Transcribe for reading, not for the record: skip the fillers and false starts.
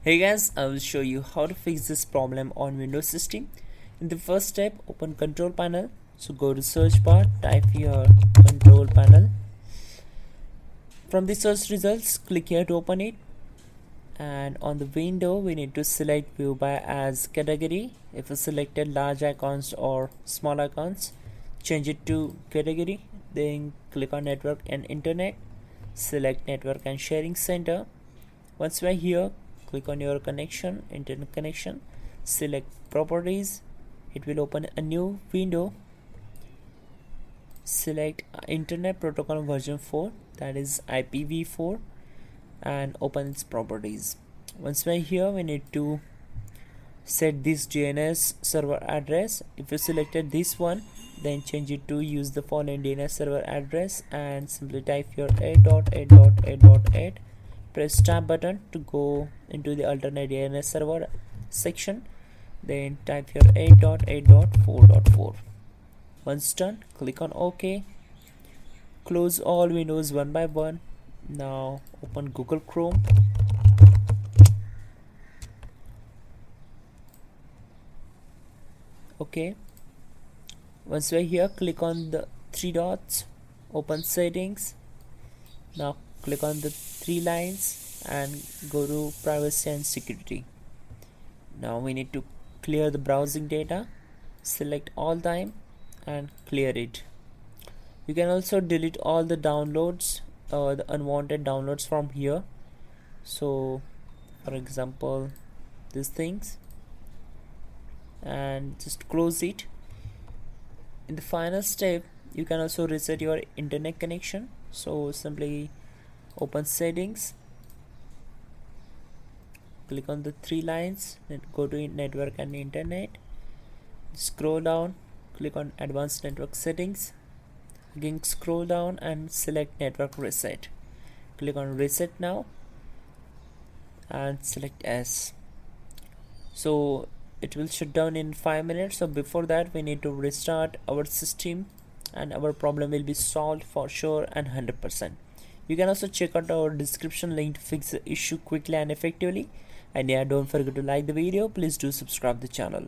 Hey guys, I will show you how to fix this problem on Windows system. In the first step, open control panel. So go to search bar, type here control panel. From the search results, click here to open it. And on the window, we need to select view by as category. If you selected large icons or small icons, change it to category. Then click on network and internet. Select network and sharing center. Once we are here, click on your connection, internet connection, select properties. It will open a new window. Select internet protocol version 4, that is IPv4, and open its properties. Once we are here, we need to set this DNS server address. If you selected this one, then change it to use the following DNS server address and simply type your 8.8.8.8. Press tab button to go into the alternate DNS server section. Then type your 8.8.4.4. Once done, click on OK. Close all windows one by one. Now open Google Chrome. Okay. Once we're here, click on the three dots, open settings. Now click on the three lines and go to privacy and security. Now we need to clear the browsing data. Select all time and clear it. You can also delete all the downloads, the unwanted downloads from here. So for example, these things, and just close it. In the final step, you can also reset your internet connection. So simply open settings, click on the three lines, then go to network and internet, scroll down, click on advanced network settings, again scroll down and select network reset. Click on reset now and select S. So it will shut down in 5 minutes. So before that, we need to restart our system and our problem will be solved for sure and 100%. You can also check out our description link to fix the issue quickly and effectively. And yeah, don't forget to like the video. Please do subscribe the channel.